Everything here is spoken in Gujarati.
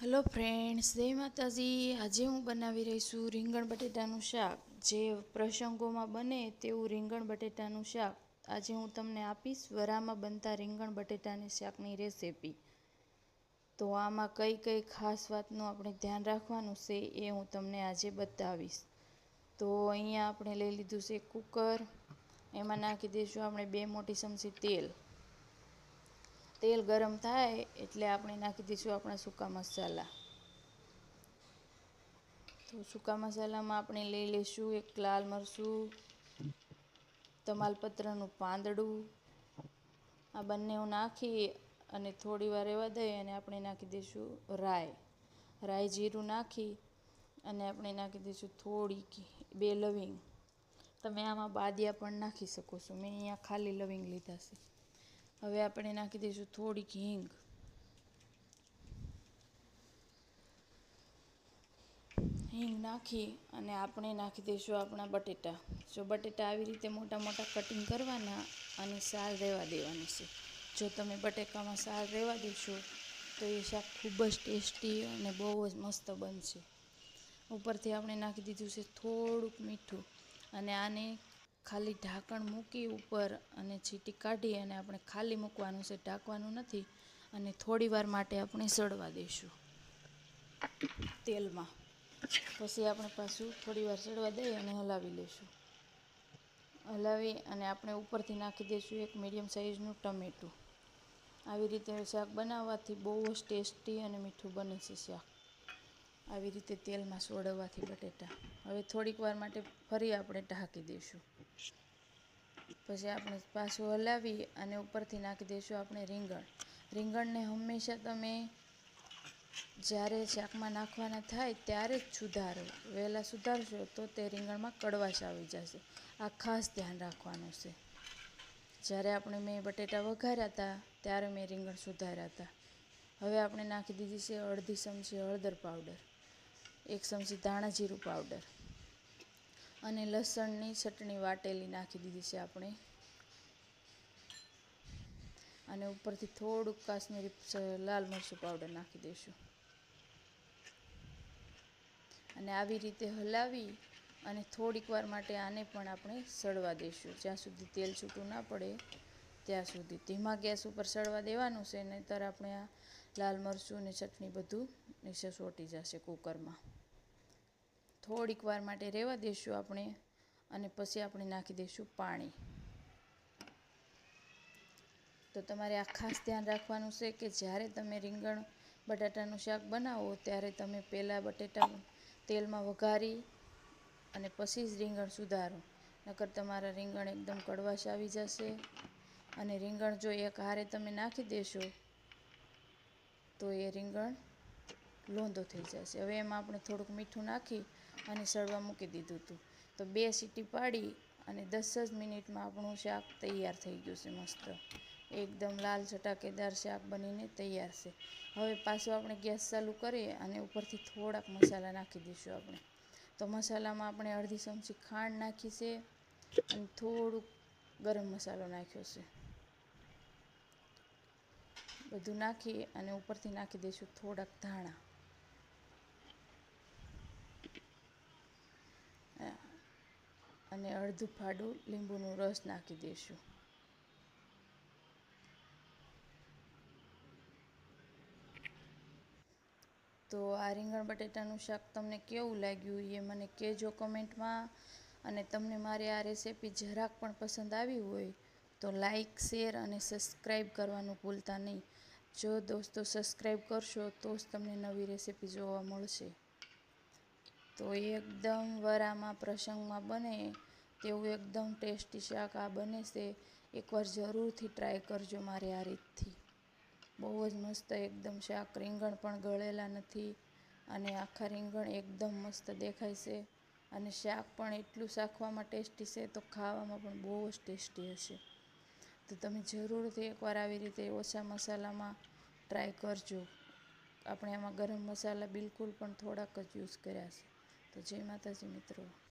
હેલો ફ્રેન્ડ્સ, જય માતાજી. આજે હું બનાવી રહી છું રીંગણ બટેટાનું શાક. જે પ્રસંગોમાં બને તેવું રીંગણ બટેટાનું શાક આજે હું તમને આપીશ. વરામાં બનતા રીંગણ બટેટાની શાકની રેસીપી. તો આમાં કઈ કઈ ખાસ વાતનું આપણે ધ્યાન રાખવાનું છે એ હું તમને આજે બતાવીશ. તો અહીંયા આપણે લઈ લીધું છે કુકર. એમાં નાખી દઈશું આપણે 2 મોટી ચમચી તેલ. તેલ ગરમ થાય એટલે આપણે નાખી દઈશું આપણા સૂકા મસાલા. તો સૂકા મસાલામાં આપણે લઈ લઈશું એક લાલ મરચું, તમાલપત્રનું પાંદડું. આ બંને નાખી અને થોડી વાર રહેવા દઈએ અને આપણે નાખી દઈશું રાઈ જીરું નાખી અને આપણે નાખી દઈશું થોડીક 2 લવિંગ. તમે આમાં બાદિયા પણ નાખી શકો છો. મેં અહીંયા ખાલી લવિંગ લીધા છે. હવે આપણે નાખી દઈશું થોડીક હિંગ નાખી અને આપણે નાખી દઈશું આપણા બટેટા. જો બટેટા આવી રીતે મોટા મોટા કટિંગ કરવાના અને સાલ રહેવા દેવાની છે. જો તમે બટેકામાં સાલ રહેવા દેશો તો એ શાક ખૂબ જ ટેસ્ટી અને બહુ જ મસ્ત બનશે. ઉપરથી આપણે નાખી દીધું છે થોડુંક મીઠું અને આને ખાલી ઢાંકણ મૂકી ઉપર અને છીટી કાઢી અને આપણે ખાલી મૂકવાનું છે, ઢાંકવાનું નથી. અને થોડી વાર માટે આપણે સડવા દઈશું તેલમાં. પછી આપણે પાછું થોડી વાર સડવા દઈએ અને હલાવી લઈશું. હલાવી અને આપણે ઉપરથી નાખી દઈશું એક મીડિયમ સાઇઝનું ટમેટું. આવી રીતે શાક બનાવવાથી બહુ જ ટેસ્ટી અને મીઠું બને છે શાક. આવી રીતે તેલમાં સોડવાથી બટેટા. હવે થોડીક વાર માટે ફરી આપણે ઢાંકી દઈશું. પછી આપણે પાછું હલાવી અને ઉપરથી નાખી દઈશું આપણે રીંગણને હંમેશા તમે જ્યારે શાકમાં નાખવાના થાય ત્યારે જ સુધારો. વહેલા સુધારશો તો તે રીંગણમાં કડવાશ આવી જશે. આ ખાસ ધ્યાન રાખવાનું છે. જ્યારે મેં બટેટા વઘાર્યા હતા ત્યારે મેં રીંગણ સુધાર્યા હતા. હવે આપણે નાખી દીધી છે અડધી ચમચી હળદર પાવડર, 1 ચમચી ધાણા જીરું પાવડર અને લસણની ચટણી વાટેલી નાખી દીધી છે આપણે. અને ઉપરથી થોડુંક કાશ્મીરી લાલ મરચું પાવડર નાખી દઈશું. અને આવી રીતે હલાવી અને થોડીક વાર માટે આને પણ આપણે સડવા દઈશું. જ્યાં સુધી તેલ છૂટું ના પડે ત્યાં સુધી ધીમા ગેસ ઉપર સડવા દેવાનું છે, નહીંતર આપણે આ લાલ મરચું અને ચટણી બધું નીચે ચોંટી જશે કુકરમાં. થોડીક વાર માટે રહેવા દઈશું આપણે અને પછી આપણે નાખી દઈશું પાણી. તો તમારે આ ખાસ ધ્યાન રાખવાનું છે કે જ્યારે તમે રીંગણ બટાટાનું શાક બનાવો ત્યારે તમે પહેલાં બટેટા તેલમાં વઘારી અને પછી જ રીંગણ સુધારો. નકર તમારા રીંગણ એકદમ કડવાશ આવી જશે. અને રીંગણ જો એક હારે તમે નાખી દેશો તો એ રીંગણ લોંદો થઈ જશે. હવે એમાં આપણે થોડુંક મીઠું નાખી અને સળવા મૂકી દીધું હતું. તો 2 સીટી પાડી અને 10 જ મિનિટમાં આપણું શાક તૈયાર થઈ ગયું છે મસ્ત. એકદમ લાલ ચટાકેદાર શાક બનીને તૈયાર છે. હવે પાછું આપણે ગેસ ચાલુ કરીએ અને ઉપરથી થોડાક મસાલા નાખી દઈશું આપણે. તો મસાલામાં આપણે અડધી ચમચી ખાંડ નાખી છે અને થોડુંક ગરમ મસાલો નાખ્યો છે. બધું નાખી અને ઉપરથી નાખી દઈશું થોડાક ધાણા અને અડધું ફાડું લીંબુનું રસ નાખી દઈશું. તો આ રીંગણ બટેટાનું શાક તમને કેવું લાગ્યું એ મને કહેજો કમેન્ટમાં. અને તમને મારી આ રેસીપી જરાક પણ પસંદ આવી હોય તો લાઈક, શેર અને સબસ્ક્રાઈબ કરવાનું ભૂલતા નહીં. જો દોસ્તો સબસ્ક્રાઈબ કરશો તો જ તમને નવી રેસીપી જોવા મળશે. તો એકદમ વરામાં પ્રસંગમાં બને તેવું એકદમ ટેસ્ટી શાક આ બને છે. એકવાર જરૂરથી ટ્રાય કરજો મારી આ રીતથી. બહુ જ મસ્ત એકદમ શાક. રીંગણ પણ ગળેલા નથી અને આખા રીંગણ એકદમ મસ્ત દેખાય છે. અને શાક પણ એટલું ચાખવામાં ટેસ્ટી છે તો ખાવામાં પણ બહુ જ ટેસ્ટી હશે. તો તમે જરૂરથી એકવાર આવી રીતે ઓછા મસાલામાં ટ્રાય કરજો. આપણે આમાં ગરમ મસાલા બિલકુલ પણ થોડાક જ યુઝ કર્યા છે. તો જય માતાજી મિત્રો.